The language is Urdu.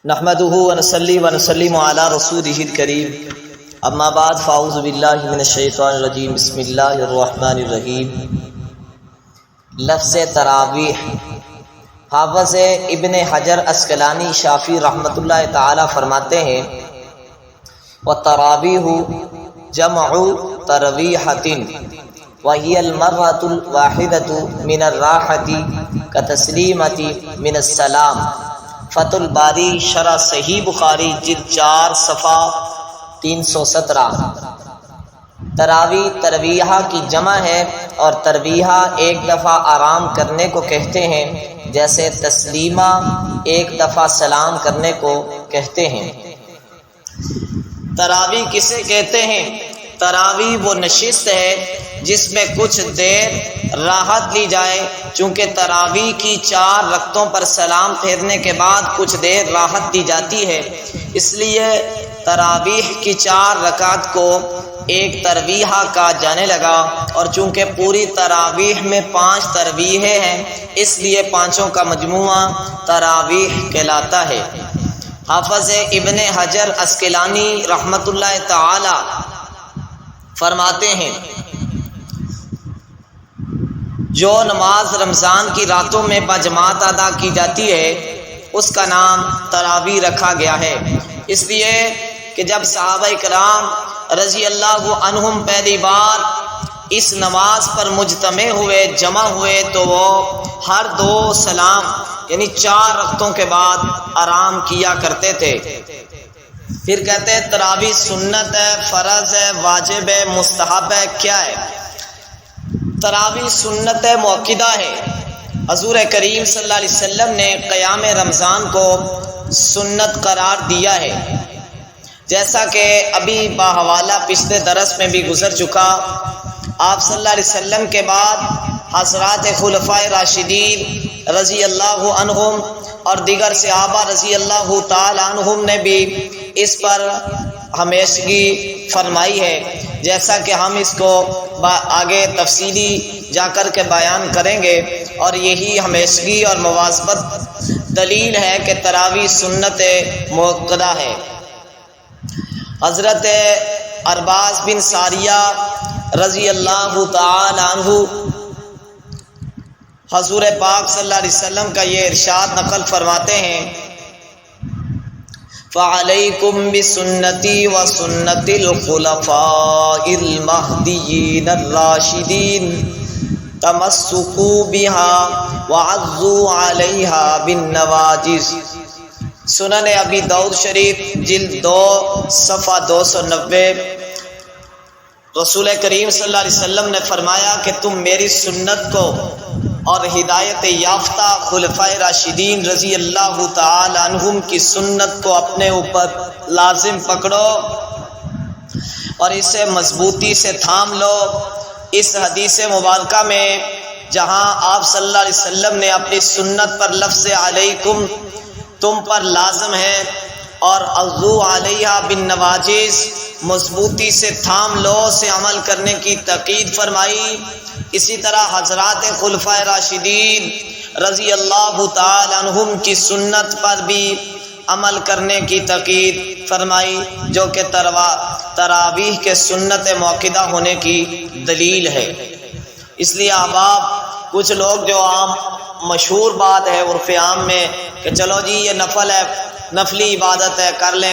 نحمده ونصلي ونسلم على رسوله الكريم اما بعد فاعوذ باللہ من الشیطان الرجیم بسم اللہ الرحمن الرحیم۔ لفظ تراویح، حافظ ابن حجر عسقلانی شافعی رحمۃ اللہ تعالی فرماتے ہیں وَالتَّرَاوِيحُ جمع ترویحۃ وَهِيَ الْمَرَّةُ الْوَاحِدَةُ مِنَ الرَّاحَةِ كَتَسْلِيمَةِ مِنَ السَّلَامِ۔ فتح الباری شرح صحیح بخاری جلد 4 صفحہ 317۔ تراویح ترویحہ کی جمع ہے اور ترویحہ ایک دفعہ آرام کرنے کو کہتے ہیں، جیسے تسلیمہ ایک دفعہ سلام کرنے کو کہتے ہیں۔ تراویح کسے کہتے ہیں؟ تراویح وہ نشست ہے جس میں کچھ دیر راحت لی جائے، چونکہ تراویح کی 4 رکعتوں پر سلام پھیرنے کے بعد کچھ دیر راحت دی جاتی ہے، اس لیے تراویح کی 4 رکعت کو ایک ترویحہ کہا جانے لگا، اور چونکہ پوری تراویح میں 5 تراویحیں ہیں اس لیے 5 کا مجموعہ تراویح کہلاتا ہے۔ حافظ ابن حجر عسقلانی رحمۃ اللہ تعالی فرماتے ہیں جو نماز رمضان کی راتوں میں بجماعت ادا کی جاتی ہے اس کا نام تراویح رکھا گیا ہے، اس لیے کہ جب صحابہ کرام رضی اللہ عنہم پہلی بار اس نماز پر مجتمع ہوئے، جمع ہوئے، تو وہ ہر 2 سلام یعنی 4 رکعتوں کے بعد آرام کیا کرتے تھے۔ پھر کہتے ہیں تراویح سنت ہے، فرض ہے، واجب ہے، مستحب ہے، کیا ہے؟ تراویح سنت موقدہ ہے۔ حضور کریم صلی اللہ علیہ وسلم نے قیام رمضان کو سنت قرار دیا ہے، جیسا کہ ابھی باحوالہ پچھلے درس میں بھی گزر چکا۔ آپ صلی اللہ علیہ وسلم کے بعد حضرات خلفائے راشدین رضی اللہ عنہم اور دیگر صحابہ رضی اللہ تعالی عنہم نے بھی اس پر ہمیشگی فرمائی ہے، جیسا کہ ہم اس کو آگے تفصیلی جا کر کے بیان کریں گے، اور یہی ہمیشگی اور مواظبت دلیل ہے کہ تراویح سنت موقدہ ہے۔ حضرت ارباز بن ساریہ رضی اللہ تعالی عنہ حضور پاک صلی اللہ علیہ وسلم کا یہ ارشاد نقل فرماتے ہیں فَعَلَيْكُمْ بِسُنَّتِي وَسُنَّتِ الْخُلَفَاءِ الْمَهْدِيِّينَ الرَّاشِدِينَ تَمَسُّكُوا بِهَا وَعَضُّوا عَلَيْهَا بِالنَّوَاجِذِ۔ سنن ابی داؤد شریف جلد 2 صفحہ 290۔ رسول کریم صلی اللہ علیہ وسلم نے فرمایا کہ تم میری سنت کو اور ہدایت یافتہ خلفائے راشدین رضی اللہ تعالی عنہم کی سنت کو اپنے اوپر لازم پکڑو اور اسے مضبوطی سے تھام لو۔ اس حدیث مبارکہ میں جہاں آپ صلی اللہ علیہ وسلم نے اپنی سنت پر لفظ علیکم تم پر لازم ہے اور عضو علیہا بالنواجذ مضبوطی سے تھام لو سے عمل کرنے کی تاکید فرمائی، اسی طرح حضرات خلفائے راشدین رضی اللہ تعالی عنہم کی سنت پر بھی عمل کرنے کی تاکید فرمائی، جو کہ تراویح کے سنت موقدہ ہونے کی دلیل ہے۔ اس لیے احباب کچھ لوگ جو عام مشہور بات ہے عرف عام میں کہ چلو جی یہ نفل ہے، نفلی عبادت ہے، کر لیں۔